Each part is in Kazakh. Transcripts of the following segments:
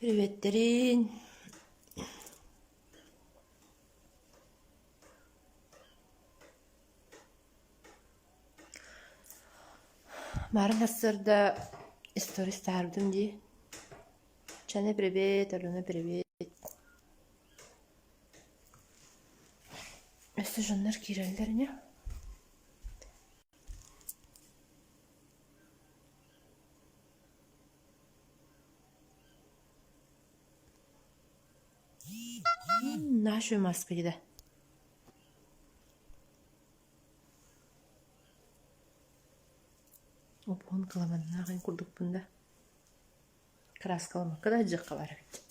Приветтерин. Марын ассырда историс таарбдым ди. Чане привет, Алена привет. Өсті жоннар кирелдеріне. Нашу маска еді. Опуын каламанына ғын күрдік бұнда. Крас каламаққа да жаққа бар әкет.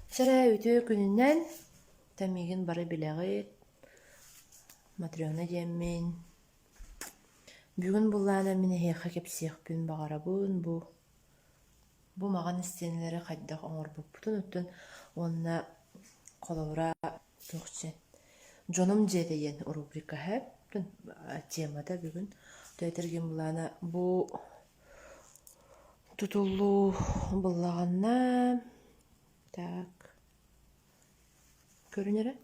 Сәрі өте күнінен тәмеген бары білеғет. Матриона дейммен. Бүгін бұллана мені хеқа кепсеқпен бағарабын бұ. Бұ маған істенелері қайдақ оңыр бұппытын өттін. Онына қолауыра тоқчен. Жоным жедейен рубрика хэп. Темада бүгін. Тәйтерген бұлана бұ тұтылу бұллағанна. Так. Көрінері?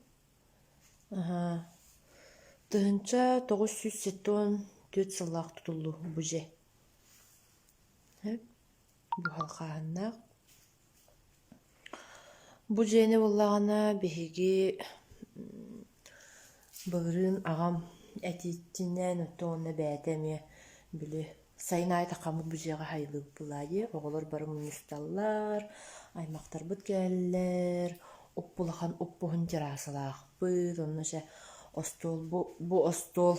Тұхынша 974 сыллақ тұтылу бұ же. Бұ халқағанна. Бұ жені бұллағана бігеге бұлырын ағам әтеттінен өтті онына бәтәме білі сайын айта қамы бұ жеға хайлы бұлайы. Оғылар бары мұнысталар, аймақтар бұд кәлілер, ұппылақан ұппығын терасылақ бұд. Онына жа остол, бұ остол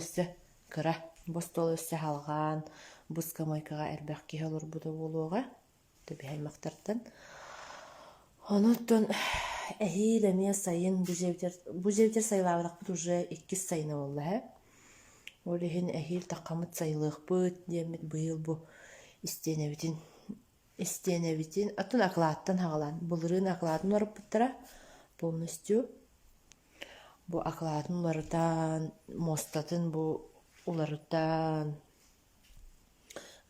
өсті кіра, бостол өсті халған, бұз камайкаға әрбәқ кеге олар бұда болуға, төбі аймақтардан. Онықтан әхейл әме сайын бұ жевдер сайлағылақ бұд уже 2 сайыны олы. Олеген әхейл тақамыт сайлық бұд, демет бұйыл бұ істенебітін. Атын ақылаттан хағалан. Бұлырын ақылатын орып бұттыра полностью. Бұ ақылатын олардан, мостатын бұ олардан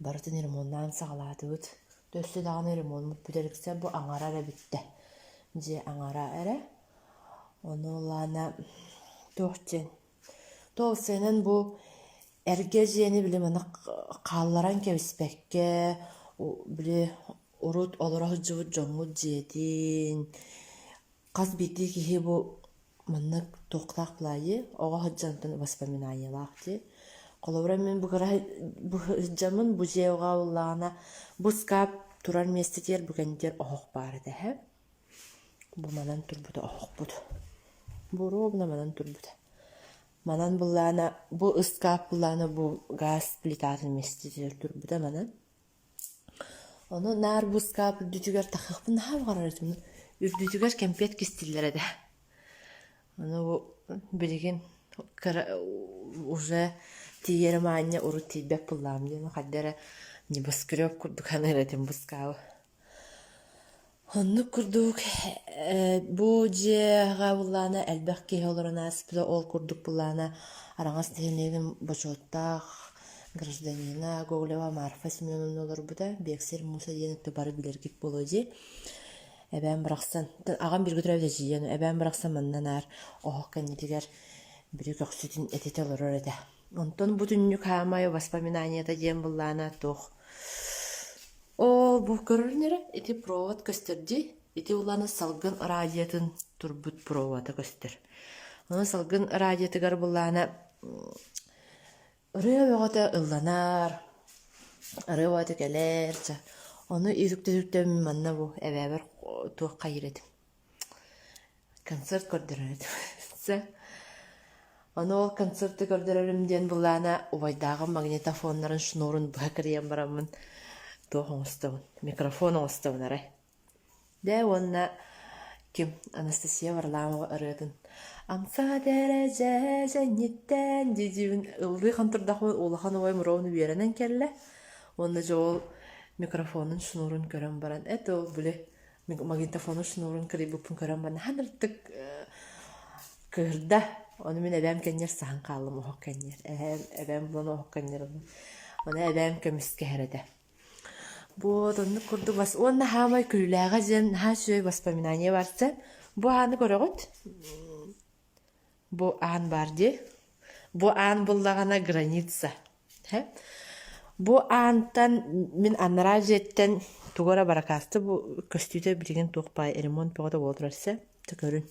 барытын ремоннан сағалаты бұд. Дөсті дағын ремон мұт бүдеріксе бұ аңара әрі бітті. Же аңара әрі. Оны олана тоқтен. Тоғысының бұ әрге жені біліміні қалларан кебіспәкке білі ұрыт олырақ жывыт жоңғыт жедін. Қаз бейті кейі бұ мұнық тоқтақ бұлайы. Оға хыджантын воспоминаниялақ де. Қолауыра мен бұ хыджамын бұ жеуға олағына бұ скап тұрар местетер бүгендер оғық бары да. Бұ манан тұрбыды оғық бұды. Бұ ровна манан тұрбыды. Манан бұллана, бұ скап бұллана бұ газ плитатын местетер тұрбыды манан. Оны нар бұ скап үрдітігер тақықпын нағып қарар өтімін. Үрдітігер кәмпет кестілері да. Оны бұ білеген уже тиерім аңне ұры тейбек бұллам дейін. Қаддары небоскреб күрдік аныратын бұ скапы. Оны күрдік бұ жеға бұллана әлбәқ кейі оларына спілі ол күрдік бұллана араңас тегінеген бөчоттақ гражданина Гоголева Марфа Семеновна олар бұда бексер Муса денікті бары білергек болу де. Әбән бірақсан, ағам бір күтір әвде жиен, әбән бірақсан маннан ар оғық кәнетігер бірі көксетін әтеті олар өреді. Онтон бұтынны қамайы воспоминанията ден бұллана тоқ. Ол бұл көрілінері әті провод көстерді. Әті оланы салғын радиатын тұрбыт проводы көстер. Оны салғын радиатығар бұллана ұры өғіті ұлланар, ұры өғіті кәлер. Оны үйрікті манна бұл әбәбір туық қайыр едім. Концерт көрдірін едім. Оны ол концерті көрдірімден бұллана ұбайдағы магнитофонларын шнурын бұға кірген барамын туық оңыстауын, микрофон оңыстауын арай. Дә онына кім Анастасия Варламова ұрыдың. Амса дәрәжә жәнеттен дедеуін ұлды қантырдақы олақан оғай мұровыны берінен кәлі. Онына жа ол микрофонын шнурын көрін баран. Әті ол білі магнитофонын шнурын кірі бұпын көрін баран. Ханырттық кірді Onu min ebem kenyer sahan kallım oho kenyer. Ebem bulan oho kenyer. Onu ebem kömüske herede. Bu tonnu kurdu bas. Onna hamay külülaga jen ha şöy воспоминание varsa. Bu anı görögüt. Bu an bardı. Bu an bullagana граница. He? Bu antan min anara jetten tugora barakastı bu köstüde bilgin toqpay erimon poda boldrarsa tökörün.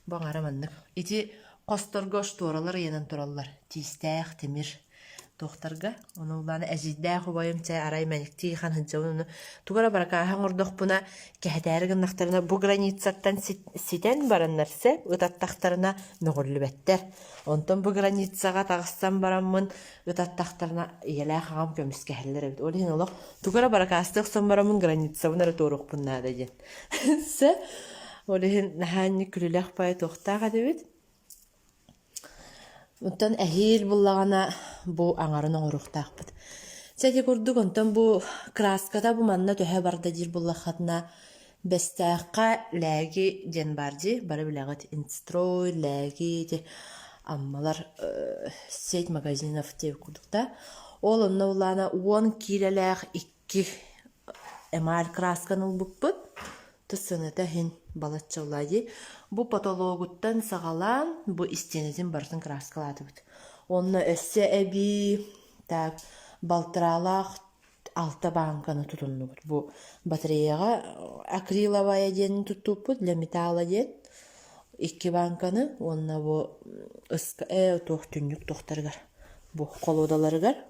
Bu aramanlık. İti qostorgoş toralar yenen torallar. Tistaq temir toxtarga onu ulana əjiddə xubayım çay aray mənikti xan hıncavını tugara baraka hangordaq buna kəhdərgin naqtarına bu granitsattan siten baranlarsa utattaqtarına nögüllübetlər. Ondan bu granitsaga tağıssan baramın utattaqtarına yela xağam kömüskəhlər evet. Olihin olaq tugara baraka astıq son baramın granitsa bunları toruq bunna da gen. Se olihin nahanni külülək pay toxtağa debit. Ondan ehil bullagana bu aŋарын оңуруктаакпыт. Сәди курдук онтон бу краската бу манна төһө барда дир буллахатна бестаакка ләги ден барди, бары билегат инстрой ләги де аммалар сеть магазинов деп курдукта. Ол онна улана 10 килеләх 2 эмаль красканы букпыт. Тысыныта хин балатчаллади. Bu patologuttan sağalan bu istenizin barıtın kraskaladı bit. Onunla össe ebi tak baltıralaq alta bankanı tutunlu bit. Bu batareyaga akrilovaya deni tutup bit, для metala den. 2 bankanı onunla bu ıska toh tünlük tohtargar. Bu kolodalarıgar.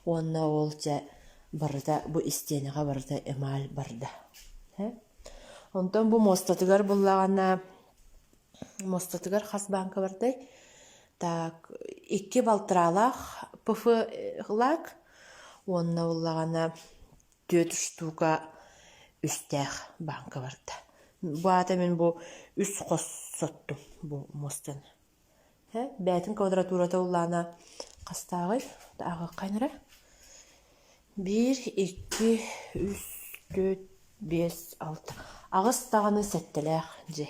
Onunla olca barıda bu isteniga barıda emal barıda. Ondan bu mostatıgar bullagana Mostatıgar xas banka barday. Так, 2 балтыралах пфлак. Онна уллагана 4 штука үстәх банка барда. Бу ата мен бу үс қоссоттум бу мостан. Бәтин квадратурата уллана кастагы ага кайнара. 1 2 3 4 5 6. Агыс таганы сеттеләх же.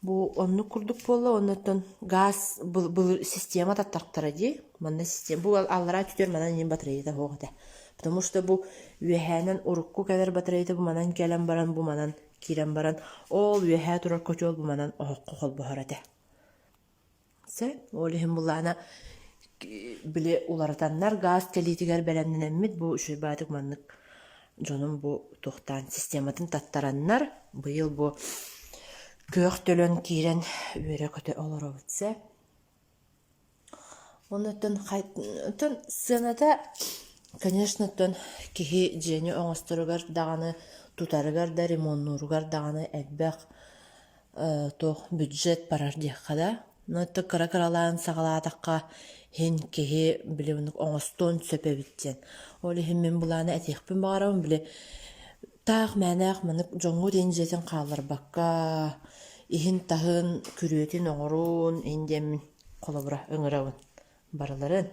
Bu onu kurduk bolla ondan gaz bu sistema tattaqtara di. Manna sistem bu allara tütür manan yin batareyda hoğda. Потому что bu ühənin urukku kadar batareyda bu manan gelen baran bu manan kiren baran ol ühə turar koçol bu manan oqqa qol bu harada. Sen olihim bullana bile ulardanlar gaz kelitigar belemden emmit bu şübatık manlık jonun bu toxtan sistematın tattaranlar bu yıl bu Köhtölön kiren üre kötü olur olsa. Ondan sınada, конечно, ton kihi jeni oңostorugar dağını tutarıgar da remonnurugar dağını elbek toh büdjet parar diyakada. Nötü kara-karalan sağaladakka hen kihi bilimlik oңoston söpe bitjen. Oli hemmen bulana etekpin bağıramın bile tağ mənaq manık jongu denjetin qalır bakka. İhin tahın kürüetin oğurun endemin kolabıra öngıravın baraların.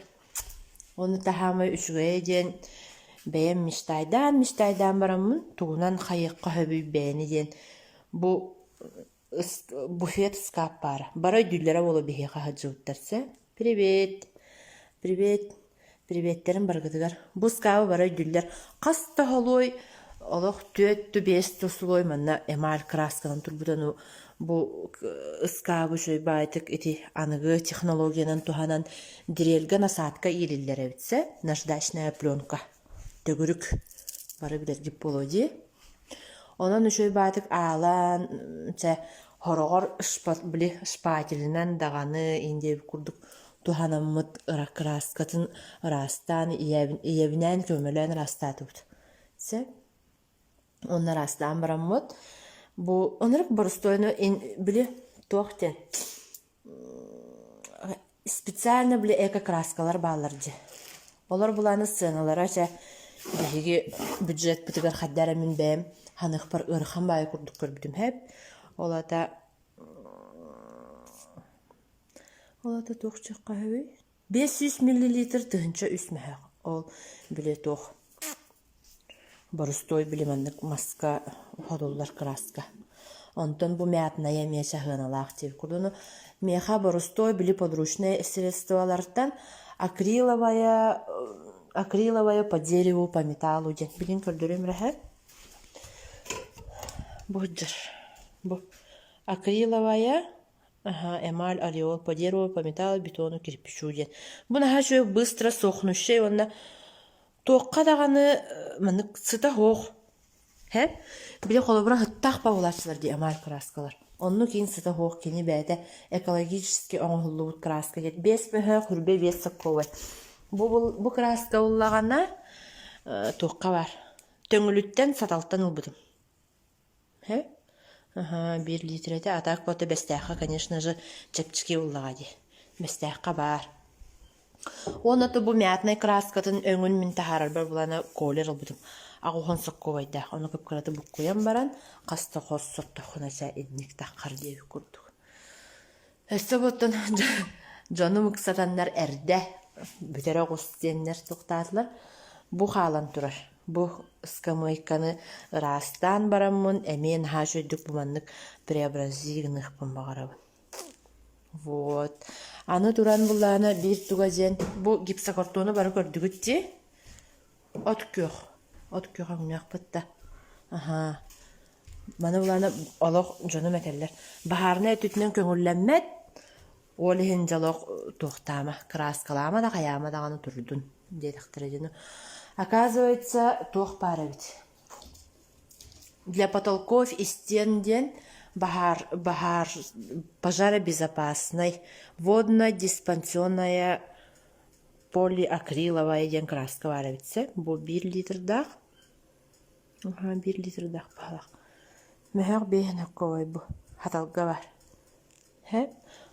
Onu tahamay üçüge eden beğen miştaydan baramın tuğunan hayıqqa höbüy beğeni den bu bufet skap bara. Baray düllere bolu behiqa hacıvuttarsa. Privetlerin bargıdıgar. Bu skabı baray düller. Qasta holoy Олох 4-5 тусулой манна эмаль красканын турбутану bu ıskabı şöy baytık eti anıgı технологиянан туханан дирелген асатка иелиллер эбитсе наждачная пленка төгүрүк бары билер гип болоди. Онан шөй байtık алан хорогор шпателинен даганы инде курдук туханаммыт краскатын растан иебинен көмөлөн растатып. Onlar aslan baramut. Bu onarık borstoynu bile tohten. Специально bile eka kraskalar bağlarcı. Olar bulanı scenalara bihigi büdjet bitigar haddara min bem hanık par ırxan bayi kurduk görbüdüm hep. Olada tohçak kahve. 500 millilitr tığınca üsmehaq. Ol bile toh. Боростой билиманнык маска ходоллар краска. Онтон бу мятная меша хыналах тип курдуну меха борустой били подручные средстволардан акриловая по дереву, по металлу ден билин көрдөрөм рахат. Буджер. Бу акриловая, эмаль, ореол по дереву, по металлу, бетону, кирпичу ден. Бу нахашу быстро сохнущий, онна тоққа дағаны мынык сыта хоқ. Биле холобура хыттах пауларчылар ди эмаль краскалар. Онну кейін сыта хоқ кені бәді экологически оңғылуыт краска дед. 5 мөһө хүрбе 5 сыққовай. Бу краска уллағана тоққа бар. Төңіліттен саталтан ұлбыдым. 1 литрете атак боты бестяққа, конечно же, чепчики уллаға де. Бестяққа бар. Онаты бу мятный краскатын өңін мен тахарар бар булана колер ұлбыдым. Ағухон сыққу байда. Оны көпкіраты бұққоян баран, қасты қос сұртты құнаса едінік таққар дейі көрдік. Өсті бұттын жоны мұқсатанлар әрді бүтері қостенлер тұқтатылар. Бу қалан тұрар. Бу скамойканы растан барамын, әмен хаш өйдік бұманлық преобразигнық бұмбағарабын. Вот. Аны туран бұлланы бір туғазен. Бу гипсокартоны бары көрдігітті. От көк. От көк аңмяқ бұтта. Маны бұланы олық жоны мәтелер. Бағарына өтітінен көңілләммәд. Олы хен жалоқ тоқтама. Краскалама да қаяма дағаны тұрдың. Дедіқтірі. Оказывается, тох пара ведь. Для потолков и стен ден пожаробезопасной водно-диспансионная полиакриловая ден краска бар ведь. Бу 1 литр дақ. 1 литр дақ бағалақ. Мәхәқ бейін көй бу. Хаталға бар.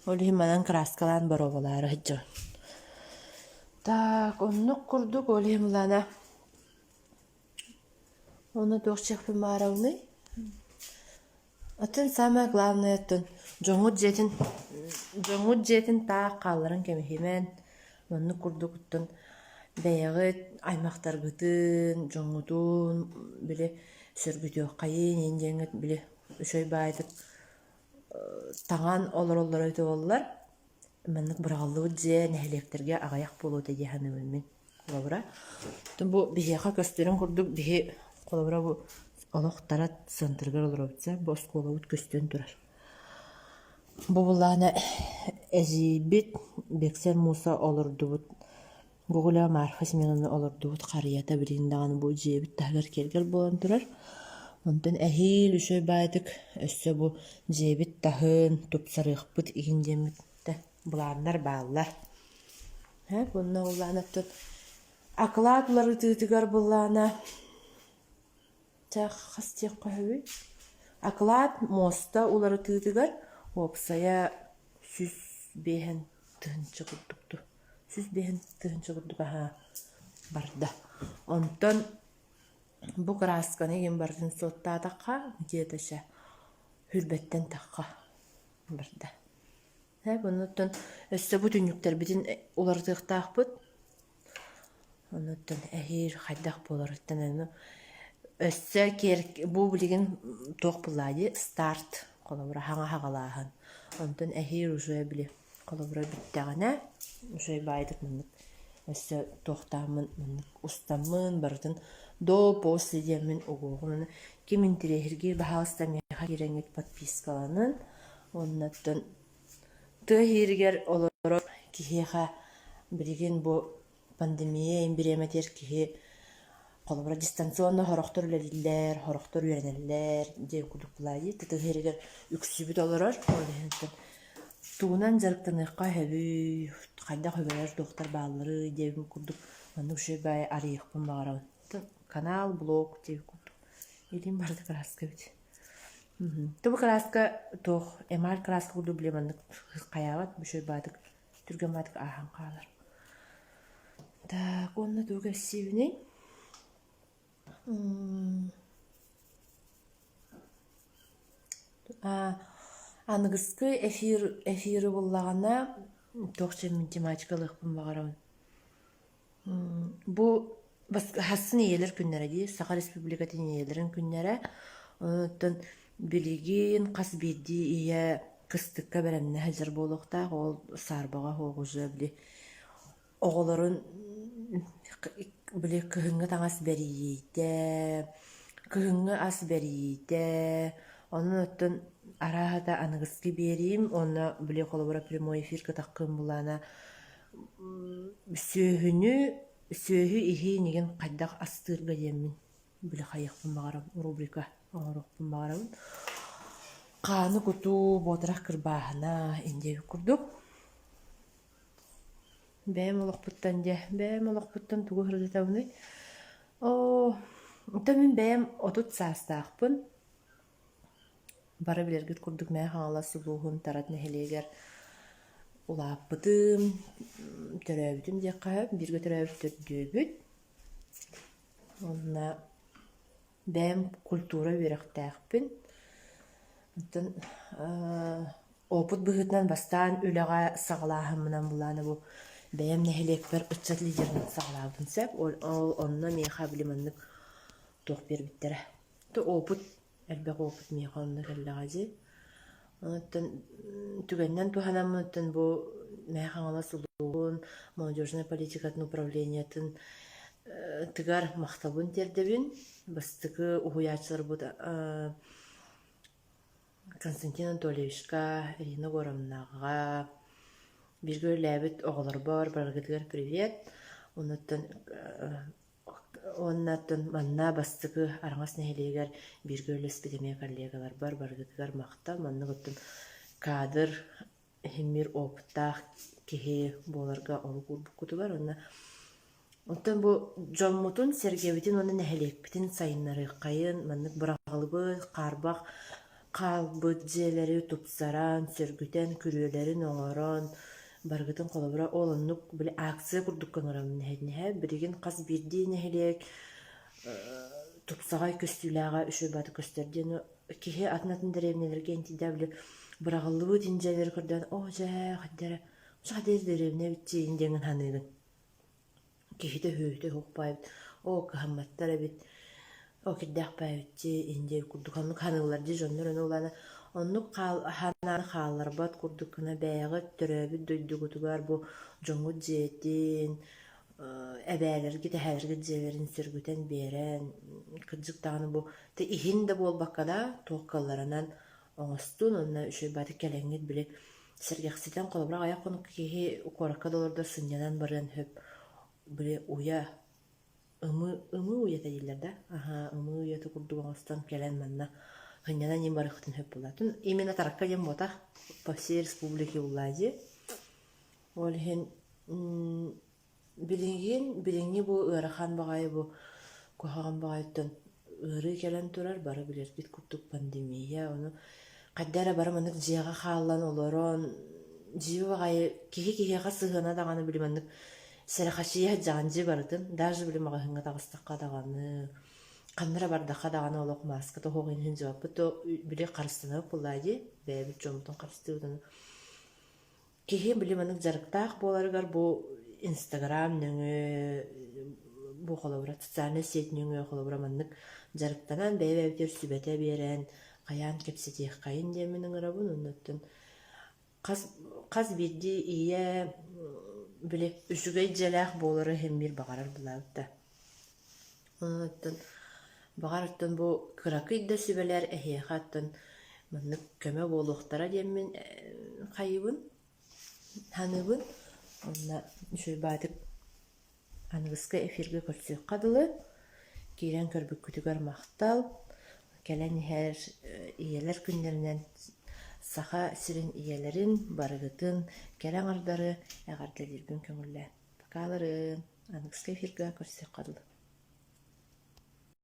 Олы манан краскалан бар оғылары жон. Так, оннук курдук олемлана. Оны тоқчеқпі марауны. Атын самое главное тон. Жоңуд жетін тақ қалырын кемехемен. Оннук курдук тон. Бәйіғіт аймақтар бұтын, жоңудун, біле сөргүдіо қайын, ендеңіт, біле үшөй байдық. Таңан олар өті олар. Мәнік бұрағылығы дзе нәхелектерге ағаяқ болу дәде ханымымен қолабыра. Бұл бігеға көстерін құрдық, біге қолабыра бұл олықтара сантырғыр олар өтсе, бұл қолауыт көстен тұрар. Бұл бұллағына әзейбет бексен мұса олырды бұд. Бұғыла марфас меніні олырды бұд қарията біліндағаны бұл жебет тағыр келгер болан тұрар. Онтан әхейл үшөй байдық, өссе бұл жебет тағын тұпсарық бұд егіндемет. Бұландар бағылар. Бұнна ұлланы тұт. Ақылат ұлары тұтығар бұлланы. Қас тек қойы. Ақылат моста ұлары тұтығар. Опсая сүз бейін тұхынчы құрдықты. Сүз бейін тұхынчы құрдыға барды. Онтан бұл красканы ен бардың сотта таққа, дедіше хүрбеттен таққа барды. Бұныттан өсті бұт үніктер бітін олардықтақ бұт. Бұныттан әйір қайдақ боларыттан әні. Өсті бұл білген тоқ бұлады старт қолабыра хаңа хағалағын. Онтан әйір ұжуя біле қолабыра біттіғана. Ұжуя байдық мұнық. Өсті тоқтамын мұнық ұстамын бардың. До после демін ұғуғын. Кемін тірехірге бағалыста меға кереңет подпискаланын. Оннаттан Тыхиргер олорор кихеха билген бу пандемия имбиреметер кихе колобра дистанционно хорохтор үлелилер, хорохтор үйренелер де кудук булайы. Тыхиргер үксүбүт олорор. Туунан жарыктаныхка хэбү кайда хөбөлөр доктор баалары дебим кудук. Аны уши бай арыйыкпын багарабын. Канал, блог деп кудук. Илим барды краска бит. Тубы краска тоқ, эмаль краска құлды білемандық қаяват, бүшөй бадық, түрген бадық ахан қалар. Так, онны төгі севіне. Анығысқы эфирі болағана тоқча математикалық бұн бағарауын. Бұ хасын иелер күннері де, Сақа Республикатын иелерін күннері. Онытын Билигин қас бидди ия кыстыкка беремне хажар болохтаах ол сарбага хоогужа били оголорун били кыһыҥҥа таҥас берийиитэ кыһыҥҥа ас берийиитэ онун оттон арааһата аныгыски биэрим онно били холобура прямой эфир кытаккын булаана сөөһү иһии нигин хайдах астыырга диэммин били хайыахпын баҕарам рубрика оҥорохпун баҕарабын хааны кутуу буотарах кырбааһына индиэби курдук бэм олохпуттан тугу хырдытабыный онто мин бэм отут саастаахпын бары билэргит курдук мэ хаҥала сулуухун тарат нэһилиэгэр улааппытым төрөөбүтүм диэккаһа бирге төрөөбүт төрдүөбүт онна бэм культура үөрэхтээхпин онтон опут быһытынан бастаан үлэҕэ саҕалааһыммынан булаана бу бэм нэһилиэкпэр ыччат лидернин саҕалаабытын сэп ол онно миэхэ билиманнык туох биэрбиттэрэ опут элбэх опут миэхэ онно кэллэҕэ дии оттон түгэннэн туханаммыттын бу мэхаҥала сулуун молодежная политикатын управлениятын тыгар махтабын тердебин бастыкы уһуяачылар бут Константин Анатольевичка, Ирина Горовнаға бирге ләбит оҕолорбор баргытыгар привет оннаттан манна бастыкы араңас нэһилиэгэр бирге леспитемия коллегалар баргытыгар махта манна готтун кадр химмир опыттаах киһи буоларга олу курбуккутугар оттон бу дьоммутун сергебитин уонна нэһилиэкпитин сайыннарыыккайын маннык быраҕалыбыт хаарбах хаалбыт дьиэлэри тупсаран сөргүтэн күрүөлэрин оҥорон баргытын холобура олоннук били акция курдуккан орамын нэһэниһэ билигин хас биирдии нэһилиэк тупсаҕай көстүүлээҕэ үшү баты көстөрдиэн киһи атынатын дэриэбинэлэргэ интидэ били быраҕаллыбыт индьээлери көрдөөн хаддара хадыр дэриэбинэ битчиин диэҥин ханыыгын киһитэ хүүтэ хуукпаабыт кыһамматтар эбит кирдэхпэбитти индиэ курдуканнык ханыылар дии дьоннор ону улаана оннук ханааны хаалларбат курдуккана бэйэҕит төрөөбүт дойдугутугар бу дьоҥҥут дьиэтин эбээлэрги тэһээлэрги дьиэлэрин сөргүтэн биэрэн кырдьыктаҕына бу иһин да буолбаккада туоккалларынан оҥостун онна үчүгбаты кэлэҥҥит били сэргэхситэн холобураах аяк конук киһи куоракка долордо сынньанан барыан хөп били уя ымы уйата дииллэр да ымы уйата курдук оҥостон кэлэн манна хынньана ним барыхтын хөп булатын именно таракка диэн ботах по всей республике уллаади олиһин билиҥҥи бу ыарахан баҕайы бу куһаҕан баҕайыттан ыары кэлэн турар бары билэрбит курдук пандемия ону хаддара бары маннык дьиэҕэ хааллан олорон дьиби баҕайы киһи-киһиэхэ сыһыана даҕаны били маннык сэрэхачииһэ дьаҕандьи барытын даже били маҕаһыҥҥа таҕыстахха даҕаны ханнара бардахха даҕаны олох маска тоһуоҕун хинжибаппыт били харыстанабык буллаади бэйэбит дьомутун харыстыыбытын киһи били маннык дьарыктаах буоларыгар бу Инстаграм нөҥү бу холобура социальный сеть нөҥү холобура маннык дьарыктанан бэйэбэбитер сүбэтэ биэрэн хайаан кэпсэтиэххайын диэммин ыҥырабын оннуттун хас биирди ийэ били үчүгэй дьэлээх буолары хэммир баҕарар булаабыта оннуттун баҕар бу кыракый да сүбэлэр эһиэхэ аттан маннык көмө буолуохтара диэммин хайыбын ханыбын онна үчүгбаатык аныгыска эфирге көрсүөххэ дылы киирэн көрбүккүтүгэр махтал кэлэн иһэр ийэлэр күннэринэн саха сирин ийэлэрин барыгытын кэлэн ардары эҕардэлирбин көҥүллээн бакааларын аныгыска эфирге көрсүөххэ дылы